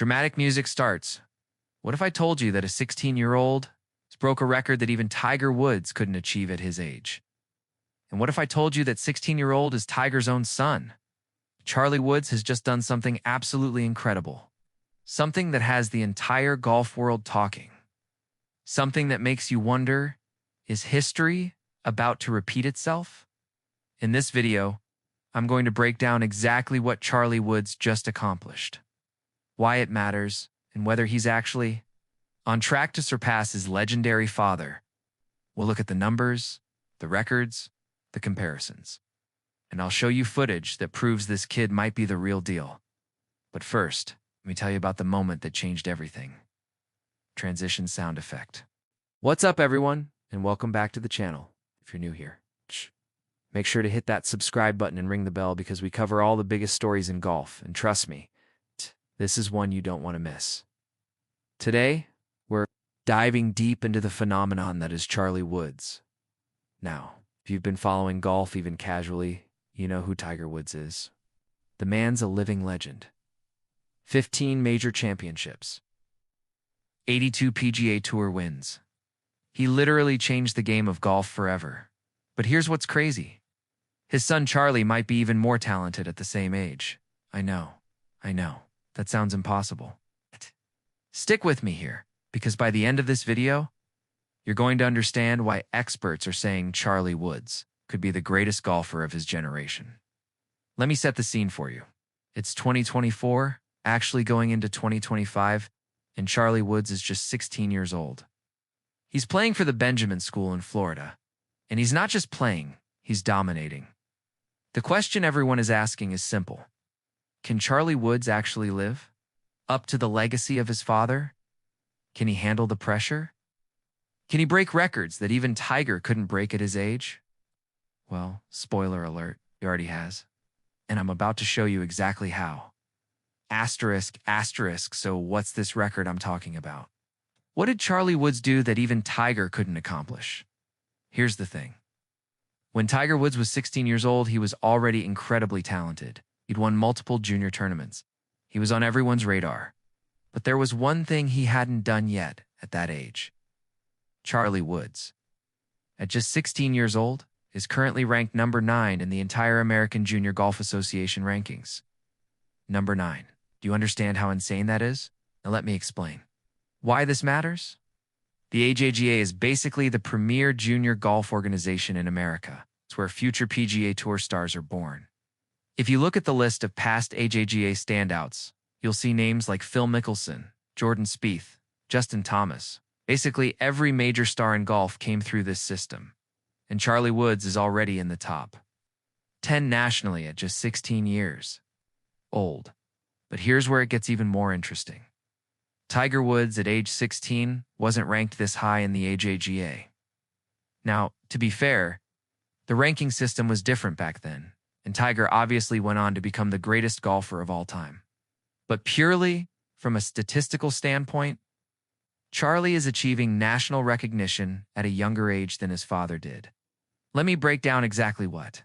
Dramatic music starts. What if I told you that a 16-year-old broke a record that even Tiger Woods couldn't achieve at his age? And what if I told you that 16-year-old is Tiger's own son? Charlie Woods has just done something absolutely incredible. Something that has the entire golf world talking. Something that makes you wonder, is history about to repeat itself? In this video, I'm going to break down exactly what Charlie Woods just accomplished, why it matters, and whether he's actually on track to surpass his legendary father. We'll look at the numbers, the records, the comparisons, and I'll show you footage that proves this kid might be the real deal. But first, let me tell you about the moment that changed everything. Transition sound effect. What's up, everyone, and welcome back to the channel. If you're new here, make sure to hit that subscribe button and ring the bell because we cover all the biggest stories in golf, and trust me, this is one you don't want to miss. Today, we're diving deep into the phenomenon that is Charlie Woods. Now, if you've been following golf even casually, you know who Tiger Woods is. The man's a living legend. 15 major championships. 82 PGA Tour wins. He literally changed the game of golf forever. But here's what's crazy. His son Charlie might be even more talented at the same age. I know. That sounds impossible. Stick with me here, because by the end of this video, you're going to understand why experts are saying Charlie Woods could be the greatest golfer of his generation. Let me set the scene for you. It's 2024, actually going into 2025, and Charlie Woods is just 16 years old. He's playing for the Benjamin School in Florida, and he's not just playing, he's dominating. The question everyone is asking is simple. Can Charlie Woods actually live up to the legacy of his father? Can he handle the pressure? Can he break records that even Tiger couldn't break at his age? Well, spoiler alert, he already has. And I'm about to show you exactly how. Asterisk, so what's this record I'm talking about? What did Charlie Woods do that even Tiger couldn't accomplish? Here's the thing. When Tiger Woods was 16 years old, he was already incredibly talented. He'd won multiple junior tournaments. He was on everyone's radar. But there was one thing he hadn't done yet at that age. Charlie Woods, at just 16 years old, is currently ranked number 9 in the entire American Junior Golf Association rankings. Number 9. Do you understand how insane that is? Now let me explain. Why this matters? The AJGA is basically the premier junior golf organization in America. It's where future PGA Tour stars are born. If you look at the list of past AJGA standouts, you'll see names like Phil Mickelson, Jordan Spieth, Justin Thomas. Basically, every major star in golf came through this system, and Charlie Woods is already in the top 10 nationally at just 16 years old. But here's where it gets even more interesting. Tiger Woods at age 16 wasn't ranked this high in the AJGA. Now, to be fair, the ranking system was different back then, and Tiger obviously went on to become the greatest golfer of all time. But purely from a statistical standpoint, Charlie is achieving national recognition at a younger age than his father did. Let me break down exactly what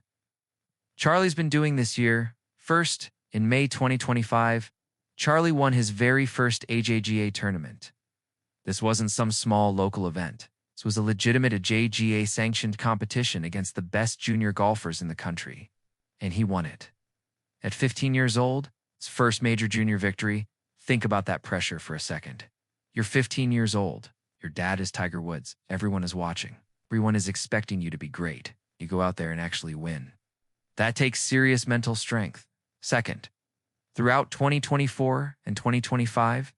Charlie's been doing this year. First, in May 2025, Charlie won his very first AJGA tournament. This wasn't some small local event. This was a legitimate AJGA-sanctioned competition against the best junior golfers in the country, and he won it. At 15 years old, his first major junior victory. Think about that pressure for a second. You're 15 years old. Your dad is Tiger Woods. Everyone is watching. Everyone is expecting you to be great. You go out there and actually win. That takes serious mental strength. Second, throughout 2024 and 2025,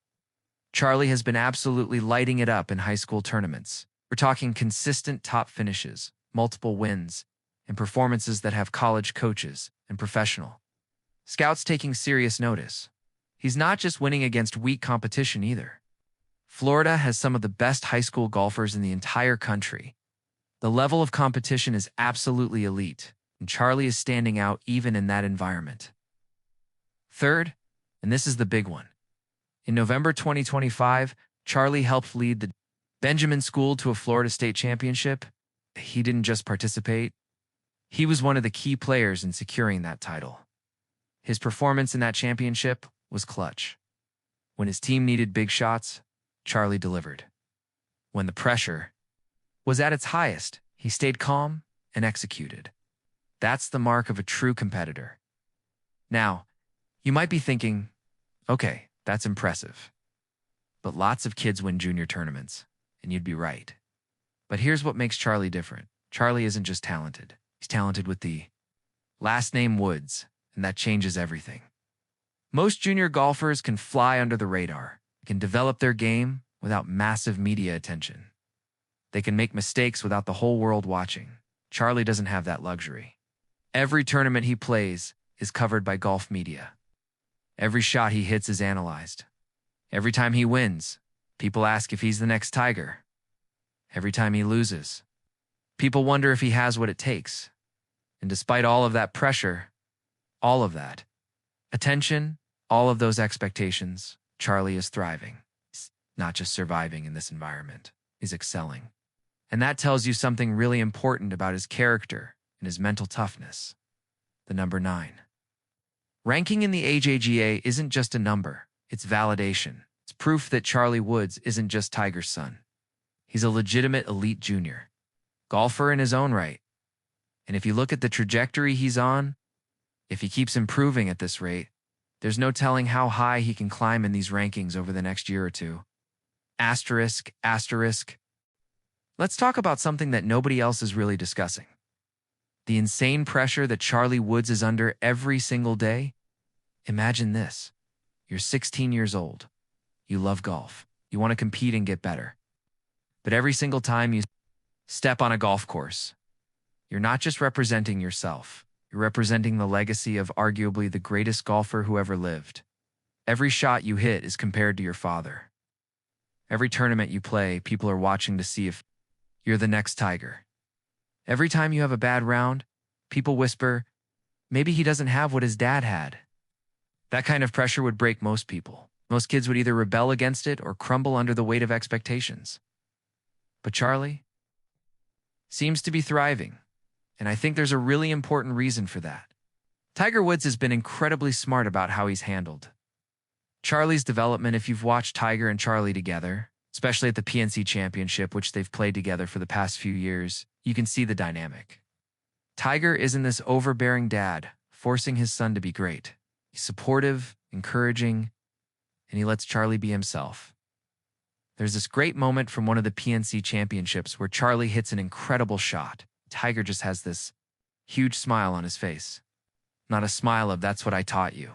Charlie has been absolutely lighting it up in high school tournaments. We're talking consistent top finishes, multiple wins, and performances that have college coaches and professional scouts taking serious notice. He's not just winning against weak competition either. Florida has some of the best high school golfers in the entire country. The level of competition is absolutely elite, and Charlie is standing out even in that environment. Third, and this is the big one. In November 2025, Charlie helped lead the Benjamin School to a Florida State championship. He didn't just participate. He was one of the key players in securing that title. His performance in that championship was clutch. When his team needed big shots, Charlie delivered. When the pressure was at its highest, he stayed calm and executed. That's the mark of a true competitor. Now, you might be thinking, okay, that's impressive. But lots of kids win junior tournaments, and you'd be right. But here's what makes Charlie different. Charlie isn't just talented. He's talented with the last name Woods, and that changes everything. Most junior golfers can fly under the radar, can develop their game without massive media attention. They can make mistakes without the whole world watching. Charlie doesn't have that luxury. Every tournament he plays is covered by golf media. Every shot he hits is analyzed. Every time he wins, people ask if he's the next Tiger. Every time he loses, people wonder if he has what it takes. And despite all of that pressure, all of that attention, all of those expectations, Charlie is thriving. He's not just surviving in this environment, he's excelling. And that tells you something really important about his character and his mental toughness. The number 9. Ranking in the AJGA isn't just a number, it's validation. It's proof that Charlie Woods isn't just Tiger's son. He's a legitimate elite junior, golfer in his own right. And if you look at the trajectory he's on, if he keeps improving at this rate, there's no telling how high he can climb in these rankings over the next year or two. Asterisk, asterisk. Let's talk about something that nobody else is really discussing. The insane pressure that Charlie Woods is under every single day. Imagine this. You're 16 years old. You love golf. You want to compete and get better. But every single time you step on a golf course, you're not just representing yourself. You're representing the legacy of arguably the greatest golfer who ever lived. Every shot you hit is compared to your father. Every tournament you play, people are watching to see if you're the next Tiger. Every time you have a bad round, people whisper, maybe he doesn't have what his dad had. That kind of pressure would break most people. Most kids would either rebel against it or crumble under the weight of expectations. But Charlie seems to be thriving. And I think there's a really important reason for that. Tiger Woods has been incredibly smart about how he's handled Charlie's development. If you've watched Tiger and Charlie together, especially at the PNC Championship, which they've played together for the past few years, you can see the dynamic. Tiger isn't this overbearing dad forcing his son to be great. He's supportive, encouraging, and he lets Charlie be himself. There's this great moment from one of the PNC Championships where Charlie hits an incredible shot. Tiger just has this huge smile on his face. Not a smile of "that's what I taught you,"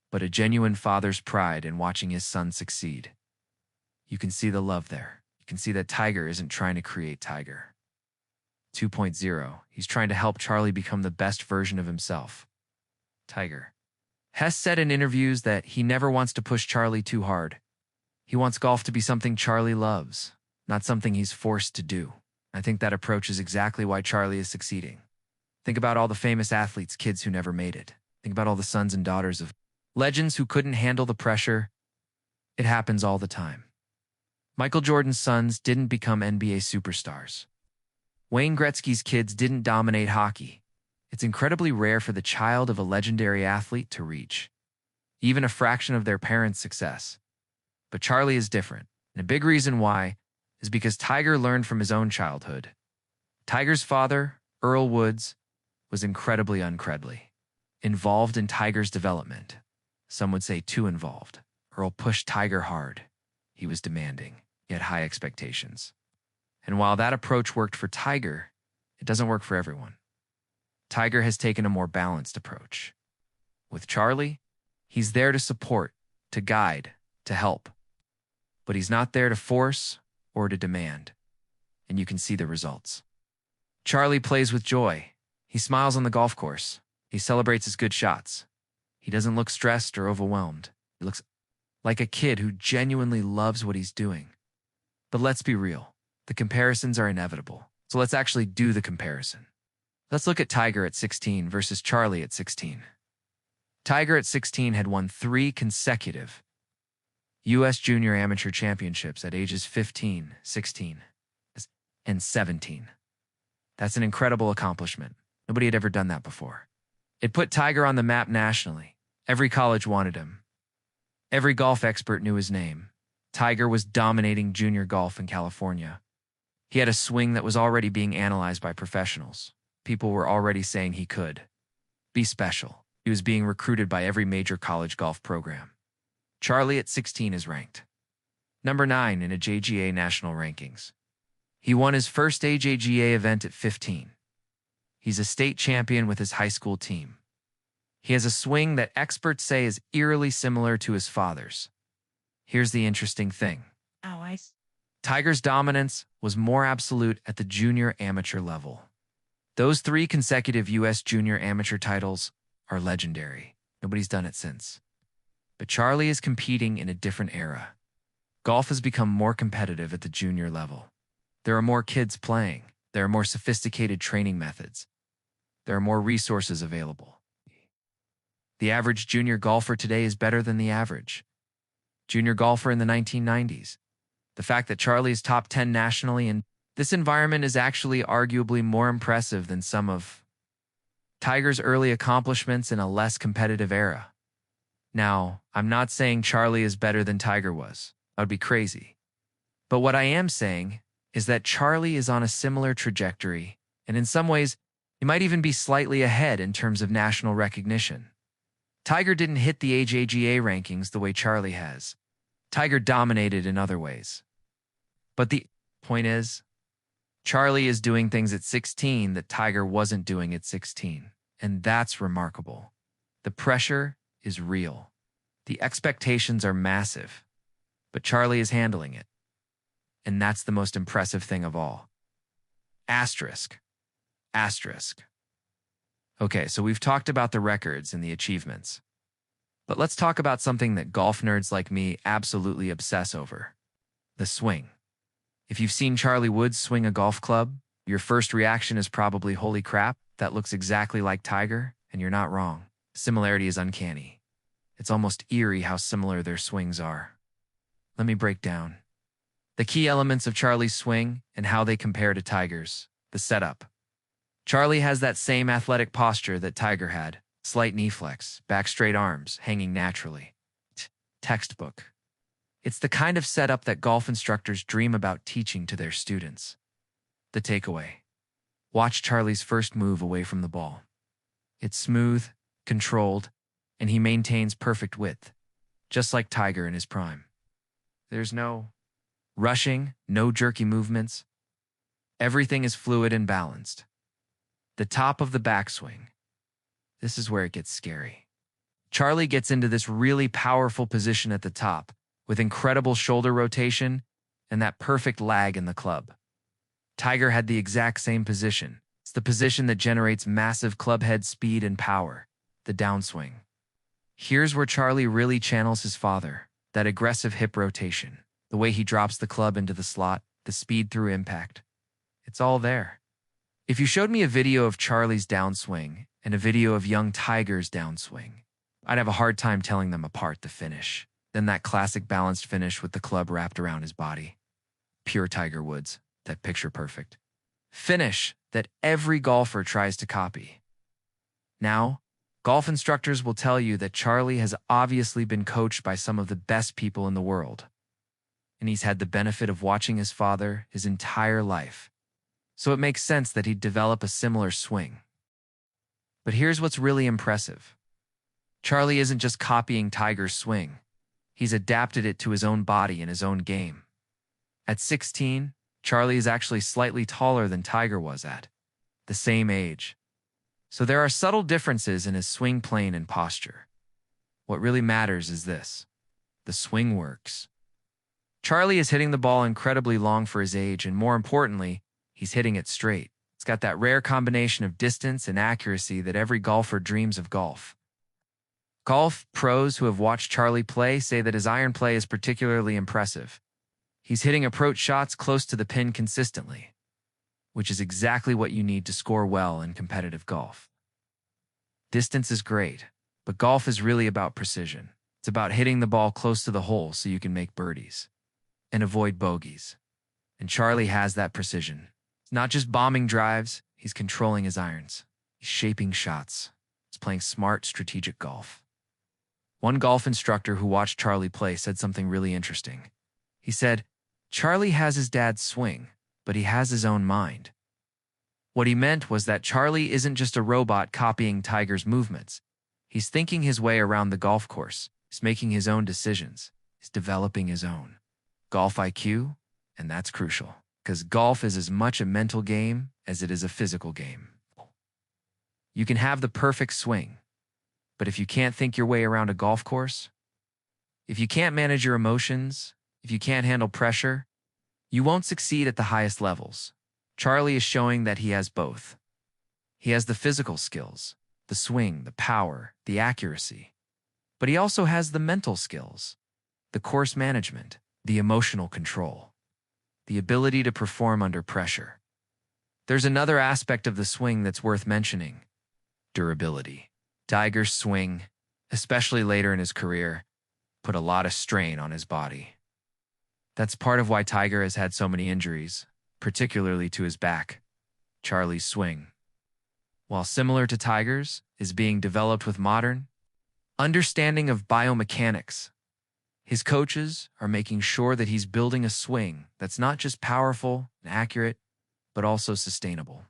but a genuine father's pride in watching his son succeed. You can see the love there. You can see that Tiger isn't trying to create Tiger 2.0. He's trying to help Charlie become the best version of himself. Tiger has said in interviews that he never wants to push Charlie too hard. He wants golf to be something Charlie loves, not something he's forced to do. I think that approach is exactly why Charlie is succeeding. Think about all the famous athletes, kids who never made it. Think about all the sons and daughters of legends who couldn't handle the pressure. It happens all the time. Michael Jordan's sons didn't become NBA superstars. Wayne Gretzky's kids didn't dominate hockey. It's incredibly rare for the child of a legendary athlete to reach even a fraction of their parents' success. But Charlie is different, and a big reason why is because Tiger learned from his own childhood. Tiger's father, Earl Woods, was incredibly uncredly, involved in Tiger's development. Some would say too involved. Earl pushed Tiger hard. He was demanding. He had high expectations. And while that approach worked for Tiger, it doesn't work for everyone. Tiger has taken a more balanced approach. With Charlie, he's there to support, to guide, to help. But he's not there to force or to demand. And you can see the results. Charlie plays with joy. He smiles on the golf course. He celebrates his good shots. He doesn't look stressed or overwhelmed. He looks like a kid who genuinely loves what he's doing. But let's be real. The comparisons are inevitable. So let's actually do the comparison. Let's look at Tiger at 16 versus Charlie at 16. Tiger at 16 had won 3 consecutive U.S. Junior Amateur Championships at ages 15, 16, and 17. That's an incredible accomplishment. Nobody had ever done that before. It put Tiger on the map nationally. Every college wanted him. Every golf expert knew his name. Tiger was dominating junior golf in California. He had a swing that was already being analyzed by professionals. People were already saying he could be special. He was being recruited by every major college golf program. Charlie at 16 is ranked number 9 in a JGA national rankings. He won his first AJGA event at 15. He's a state champion with his high school team. He has a swing that experts say is eerily similar to his father's. Here's the interesting thing. Tiger's dominance was more absolute at the junior amateur level. Those 3 consecutive U.S. junior amateur titles are legendary. Nobody's done it since. But Charlie is competing in a different era. Golf has become more competitive at the junior level. There are more kids playing. There are more sophisticated training methods. There are more resources available. The average junior golfer today is better than the average junior golfer in the 1990s. The fact that Charlie is top 10 nationally in this environment is actually arguably more impressive than some of Tiger's early accomplishments in a less competitive era. Now, I'm not saying Charlie is better than Tiger was. That would be crazy. But what I am saying is that Charlie is on a similar trajectory, and in some ways, he might even be slightly ahead in terms of national recognition. Tiger didn't hit the AJGA rankings the way Charlie has. Tiger dominated in other ways. But the point is, Charlie is doing things at 16 that Tiger wasn't doing at 16, and that's remarkable. The pressure is real. The expectations are massive, but Charlie is handling it. And that's the most impressive thing of all. Asterisk. Asterisk. Okay, so we've talked about the records and the achievements. But let's talk about something that golf nerds like me absolutely obsess over. The swing. If you've seen Charlie Woods swing a golf club, your first reaction is probably, holy crap, that looks exactly like Tiger, and you're not wrong. Similarity is uncanny. It's almost eerie how similar their swings are. Let me break down the key elements of Charlie's swing and how they compare to Tiger's. The setup. Charlie has that same athletic posture that Tiger had. Slight knee flex, back straight arms, hanging naturally. Textbook. It's the kind of setup that golf instructors dream about teaching to their students. The takeaway. Watch Charlie's first move away from the ball. It's smooth, controlled, and he maintains perfect width, just like Tiger in his prime. There's no rushing, no jerky movements. Everything is fluid and balanced. The top of the backswing. This is where it gets scary. Charlie gets into this really powerful position at the top, with incredible shoulder rotation and that perfect lag in the club. Tiger had the exact same position. It's the position that generates massive club head speed and power, the downswing. Here's where Charlie really channels his father, that aggressive hip rotation, the way he drops the club into the slot, the speed through impact. It's all there. If you showed me a video of Charlie's downswing and a video of young Tiger's downswing, I'd have a hard time telling them apart. The finish. Then that classic balanced finish with the club wrapped around his body. Pure Tiger Woods, that picture perfect finish that every golfer tries to copy. Now, golf instructors will tell you that Charlie has obviously been coached by some of the best people in the world, and he's had the benefit of watching his father his entire life. So it makes sense that he'd develop a similar swing. But here's what's really impressive. Charlie isn't just copying Tiger's swing. He's adapted it to his own body and his own game. At 16, Charlie is actually slightly taller than Tiger was at the same age. So there are subtle differences in his swing plane and posture. What really matters is this. The swing works. Charlie is hitting the ball incredibly long for his age, and more importantly, he's hitting it straight. It's got that rare combination of distance and accuracy that every golfer dreams of golf. Golf pros who have watched Charlie play say that his iron play is particularly impressive. He's hitting approach shots close to the pin consistently, which is exactly what you need to score well in competitive golf. Distance is great, but golf is really about precision. It's about hitting the ball close to the hole so you can make birdies and avoid bogeys. And Charlie has that precision. It's not just bombing drives, he's controlling his irons. He's shaping shots. He's playing smart, strategic golf. One golf instructor who watched Charlie play said something really interesting. He said, "Charlie has his dad's swing, but he has his own mind." What he meant was that Charlie isn't just a robot copying Tiger's movements. He's thinking his way around the golf course. He's making his own decisions. He's developing his own golf IQ, and that's crucial, because golf is as much a mental game as it is a physical game. You can have the perfect swing, but if you can't think your way around a golf course, if you can't manage your emotions, if you can't handle pressure, you won't succeed at the highest levels. Charlie is showing that he has both. He has the physical skills, the swing, the power, the accuracy. But he also has the mental skills, the course management, the emotional control, the ability to perform under pressure. There's another aspect of the swing that's worth mentioning: durability. Tiger's swing, especially later in his career, put a lot of strain on his body. That's part of why Tiger has had so many injuries, particularly to his back. Charlie's swing, while similar to Tiger's, is being developed with modern understanding of biomechanics. His coaches are making sure that he's building a swing that's not just powerful and accurate, but also sustainable.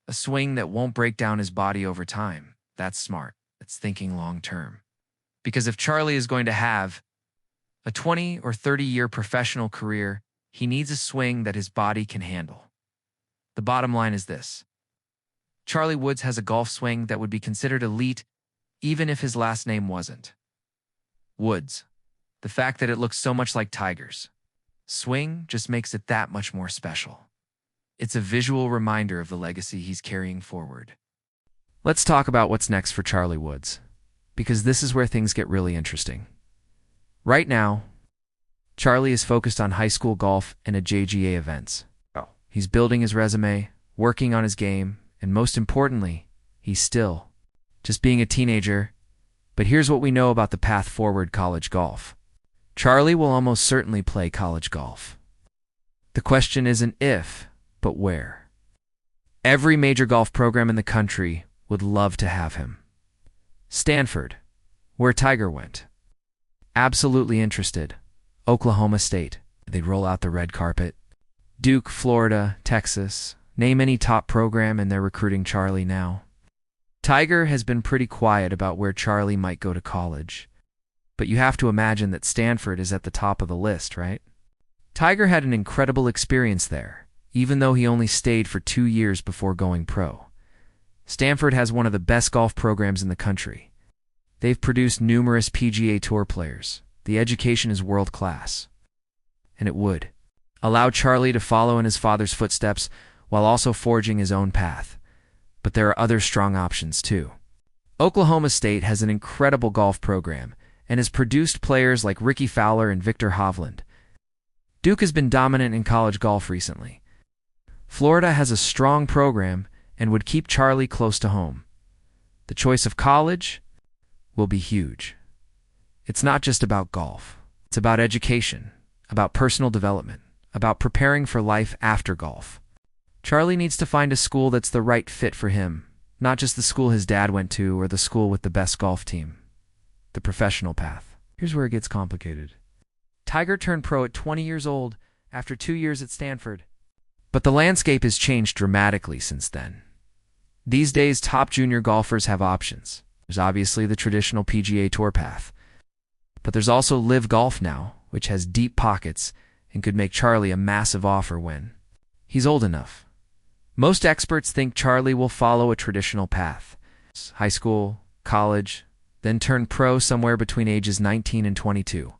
A swing that won't break down his body over time. That's smart. That's thinking long term. Because if Charlie is going to have a 20 or 30-year professional career, he needs a swing that his body can handle. The bottom line is this: Charlie Woods has a golf swing that would be considered elite even if his last name wasn't Woods. The fact that it looks so much like Tiger's swing just makes it that much more special. It's a visual reminder of the legacy he's carrying forward. Let's talk about what's next for Charlie Woods, because this is where things get really interesting. Right now, Charlie is focused on high school golf and JGA events. He's building his resume, working on his game, and most importantly, he's still just being a teenager. But here's what we know about the path forward: college golf. Charlie will almost certainly play college golf. The question isn't if, but where. Every major golf program in the country would love to have him. Stanford, where Tiger went. Absolutely interested. Oklahoma State, they'd roll out the red carpet. Duke, Florida, Texas, name any top program and they're recruiting Charlie now. Tiger has been pretty quiet about where Charlie might go to college, but you have to imagine that Stanford is at the top of the list, right? Tiger had an incredible experience there, even though he only stayed for 2 years before going pro. Stanford has one of the best golf programs in the country. They've produced numerous PGA Tour players. The education is world-class. And it would allow Charlie to follow in his father's footsteps while also forging his own path. But there are other strong options too. Oklahoma State has an incredible golf program and has produced players like Ricky Fowler and Victor Hovland. Duke has been dominant in college golf recently. Florida has a strong program and would keep Charlie close to home. The choice of college will be huge. It's not just about golf. It's about education, about personal development, about preparing for life after golf. Charlie needs to find a school that's the right fit for him, not just the school his dad went to or the school with the best golf team. The professional path. Here's where it gets complicated. Tiger turned pro at 20 years old after 2 years at Stanford. But the landscape has changed dramatically since then. These days, top junior golfers have options. There's obviously the traditional PGA Tour path. But there's also Live Golf now, which has deep pockets and could make Charlie a massive offer when he's old enough. Most experts think Charlie will follow a traditional path. High school, college, then turn pro somewhere between ages 19 and 22.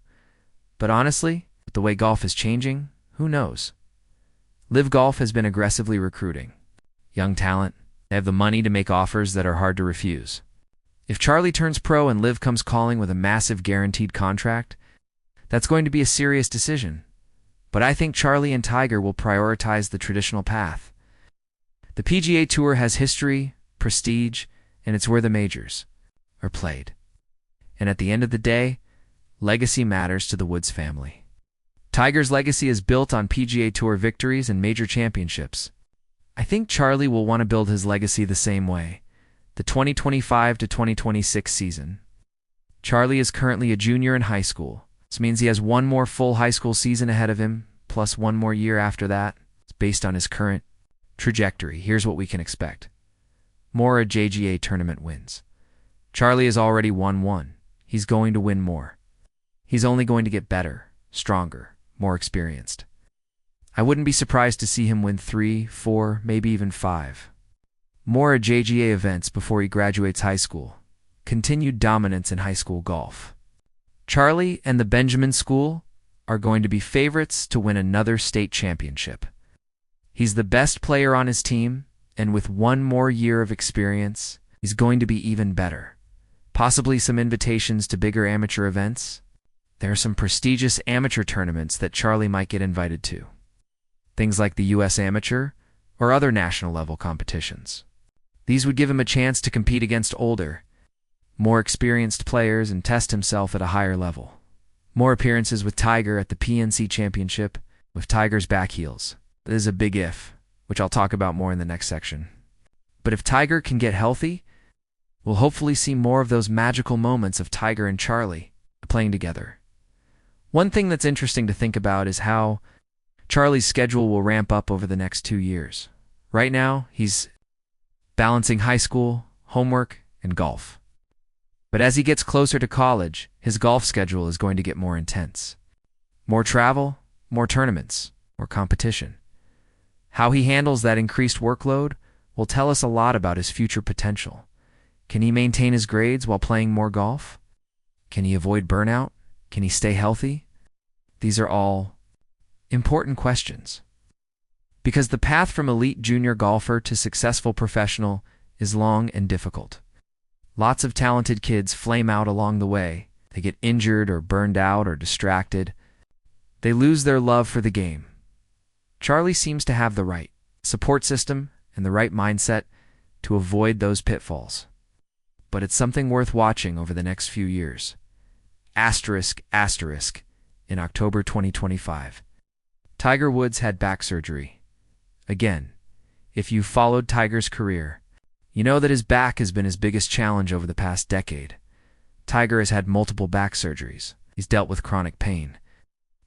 But honestly, with the way golf is changing, who knows? Live Golf has been aggressively recruiting young talent. They have the money to make offers that are hard to refuse. If Charlie turns pro and Live comes calling with a massive guaranteed contract, that's going to be a serious decision. But I think Charlie and Tiger will prioritize the traditional path. The PGA Tour has history, prestige, and it's where the majors are played. And at the end of the day, legacy matters to the Woods family. Tiger's legacy is built on PGA Tour victories and major championships. I think Charlie will want to build his legacy the same way. The 2025 to 2026 season. Charlie is currently a junior in high school. This means he has one more full high school season ahead of him, plus one more year after that. It's based on his current trajectory. Here's what we can expect. More JGA tournament wins. Charlie has already won one. He's going to win more. He's only going to get better, stronger, more experienced. I wouldn't be surprised to see him win 3, 4, maybe even 5 more JGA events before he graduates high school. Continued dominance in high school golf. Charlie and the Benjamin School are going to be favorites to win another state championship. He's the best player on his team, and with one more year of experience, he's going to be even better. Possibly some invitations to bigger amateur events. There are some prestigious amateur tournaments that Charlie might get invited to. Things like the U.S. Amateur or other national level competitions. These would give him a chance to compete against older, more experienced players and test himself at a higher level. More appearances with Tiger at the PNC Championship with Tiger's back heels. This is a big if, which I'll talk about more in the next section. But if Tiger can get healthy, we'll hopefully see more of those magical moments of Tiger and Charlie playing together. One thing that's interesting to think about is how Charlie's schedule will ramp up over the next 2 years. Right now, he's balancing high school, homework, and golf. But as he gets closer to college, his golf schedule is going to get more intense. More travel, more tournaments, more competition. How he handles that increased workload will tell us a lot about his future potential. Can he maintain his grades while playing more golf? Can he avoid burnout? Can he stay healthy? These are all important questions. Because the path from elite junior golfer to successful professional is long and difficult. Lots of talented kids flame out along the way. They get injured or burned out or distracted. They lose their love for the game. Charlie seems to have the right support system and the right mindset to avoid those pitfalls. But it's something worth watching over the next few years. Asterisk, asterisk, in October 2025. Tiger Woods had back surgery. Again, if you've followed Tiger's career, you know that his back has been his biggest challenge over the past decade. Tiger has had multiple back surgeries. He's dealt with chronic pain.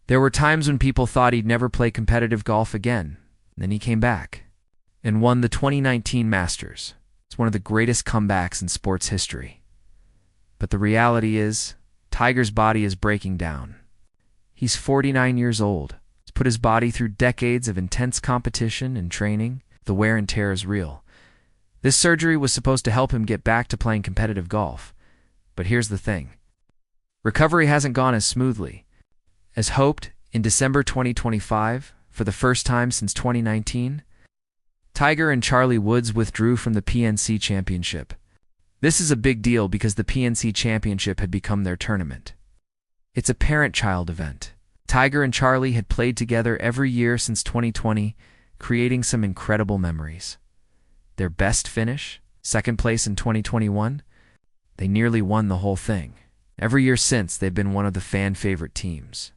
There were times when people thought he'd never play competitive golf again. Then he came back and won the 2019 Masters. It's one of the greatest comebacks in sports history. But the reality is, Tiger's body is breaking down. He's 49 years old. He's put his body through decades of intense competition and training. The wear and tear is real. This surgery was supposed to help him get back to playing competitive golf. But here's the thing. Recovery hasn't gone as smoothly. As hoped, in December 2025, for the first time since 2019, Tiger and Charlie Woods withdrew from the PNC Championship. This is a big deal because the PNC Championship had become their tournament. It's a parent-child event. Tiger and Charlie had played together every year since 2020, creating some incredible memories. Their best finish, second place in 2021, they nearly won the whole thing. Every year since, they've been one of the fan-favorite teams.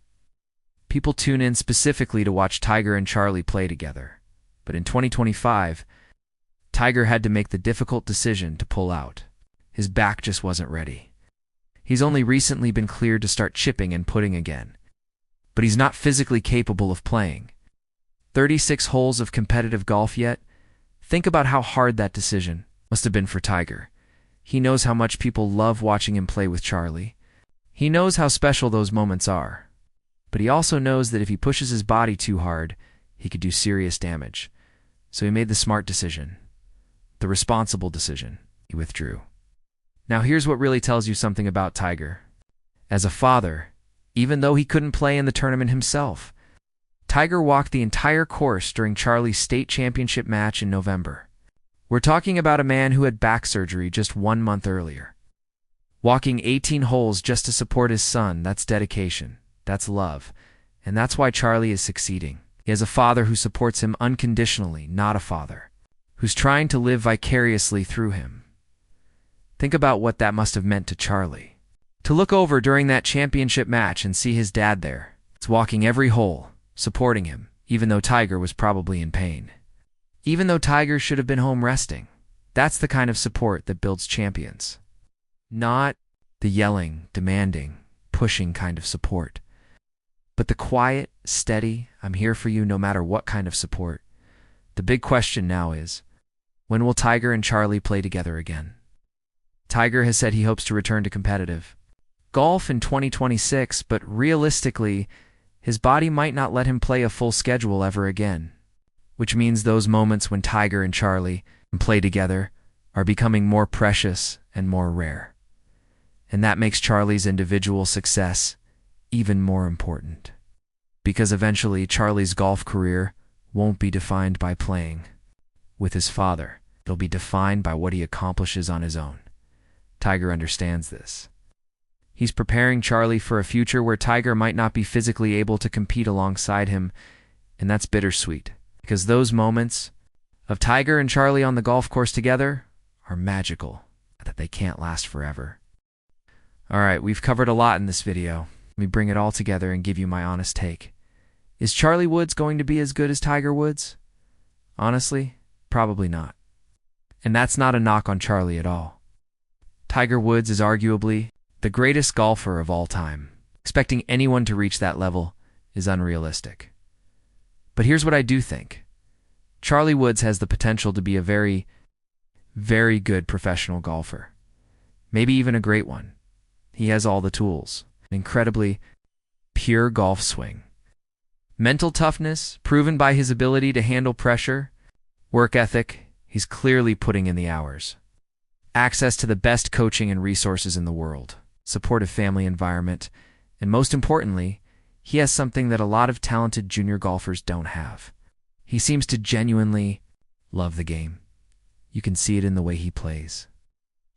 People tune in specifically to watch Tiger and Charlie play together. But in 2025, Tiger had to make the difficult decision to pull out. His back just wasn't ready. He's only recently been cleared to start chipping and putting again. But he's not physically capable of playing. 36 holes of competitive golf yet? Think about how hard that decision must have been for Tiger. He knows how much people love watching him play with Charlie. He knows how special those moments are. But he also knows that if he pushes his body too hard, he could do serious damage. So he made the smart decision. The responsible decision. He withdrew. Now here's what really tells you something about Tiger. As a father, even though he couldn't play in the tournament himself, Tiger walked the entire course during Charlie's state championship match in November. We're talking about a man who had back surgery just 1 month earlier. Walking 18 holes just to support his son, that's dedication, that's love, and that's why Charlie is succeeding. He has a father who supports him unconditionally, not a father who's trying to live vicariously through him. Think about what that must have meant to Charlie. To look over during that championship match and see his dad there. It's walking every hole, supporting him, even though Tiger was probably in pain. Even though Tiger should have been home resting. That's the kind of support that builds champions. Not the yelling, demanding, pushing kind of support. But the quiet, steady, I'm here for you no matter what kind of support. The big question now is, when will Tiger and Charlie play together again? Tiger has said he hopes to return to competitive golf in 2026, but realistically, his body might not let him play a full schedule ever again, which means those moments when Tiger and Charlie play together are becoming more precious and more rare. And that makes Charlie's individual success even more important, because eventually Charlie's golf career won't be defined by playing with his father. It'll be defined by what he accomplishes on his own. Tiger understands this. He's preparing Charlie for a future where Tiger might not be physically able to compete alongside him, and that's bittersweet, because those moments of Tiger and Charlie on the golf course together are magical, that they can't last forever. All right, we've covered a lot in this video. Let me bring it all together and give you my honest take. Is Charlie Woods going to be as good as Tiger Woods? Honestly, probably not. And that's not a knock on Charlie at all. Tiger Woods is arguably the greatest golfer of all time. Expecting anyone to reach that level is unrealistic. But here's what I do think. Charlie Woods has the potential to be a very, very good professional golfer. Maybe even a great one. He has all the tools. An incredibly pure golf swing. Mental toughness, proven by his ability to handle pressure. Work ethic, he's clearly putting in the hours. Access to the best coaching and resources in the world. Supportive family environment. And most importantly, he has something that a lot of talented junior golfers don't have. He seems to genuinely love the game. You can see it in the way he plays.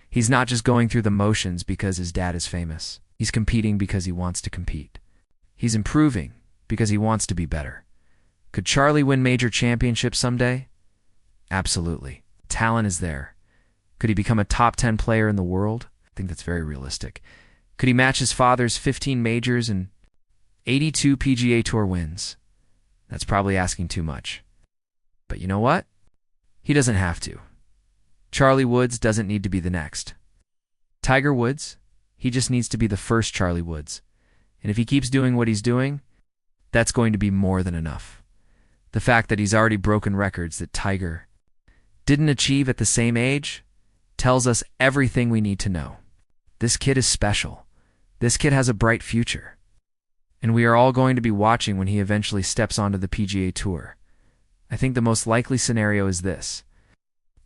He's not just going through the motions because his dad is famous. He's competing because he wants to compete. He's improving because he wants to be better. Could Charlie win major championships someday? Absolutely. Talent is there. Could he become a top 10 player in the world? I think that's very realistic. Could he match his father's 15 majors and 82 PGA Tour wins? That's probably asking too much. But you know what? He doesn't have to. Charlie Woods doesn't need to be the next. Tiger Woods, he just needs to be the first Charlie Woods. And if he keeps doing what he's doing, that's going to be more than enough. The fact that he's already broken records that Tiger didn't achieve at the same age tells us everything we need to know. This kid is special. This kid has a bright future. And we are all going to be watching when he eventually steps onto the PGA Tour. I think the most likely scenario is this.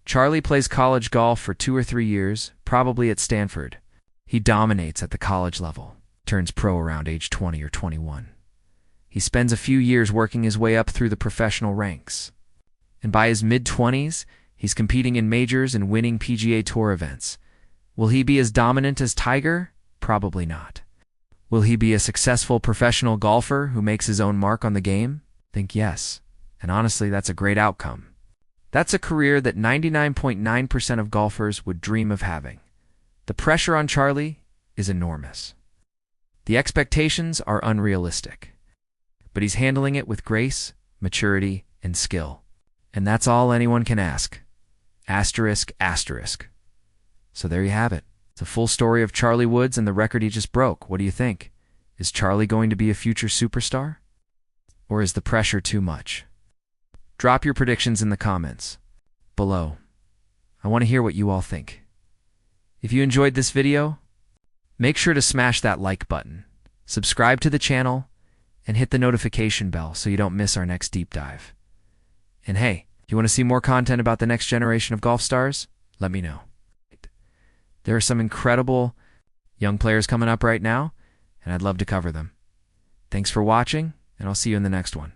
Charlie plays college golf for 2 or 3 years, probably at Stanford. He dominates at the college level, turns pro around age 20 or 21. He spends a few years working his way up through the professional ranks. And by his mid-20s, he's competing in majors and winning PGA Tour events. Will he be as dominant as Tiger? Probably not. Will he be a successful professional golfer who makes his own mark on the game? I think yes. And honestly, that's a great outcome. That's a career that 99.9% of golfers would dream of having. The pressure on Charlie is enormous. The expectations are unrealistic. But he's handling it with grace, maturity, and skill. And that's all anyone can ask. Asterisk, asterisk. So there you have it. It's a full story of Charlie Woods and the record he just broke. What do you think? Is Charlie going to be a future superstar? Or is the pressure too much? Drop your predictions in the comments below. I want to hear what you all think. If you enjoyed this video, make sure to smash that like button, subscribe to the channel, and hit the notification bell so you don't miss our next deep dive. And hey, if you want to see more content about the next generation of golf stars, let me know. There are some incredible young players coming up right now, and I'd love to cover them. Thanks for watching, and I'll see you in the next one.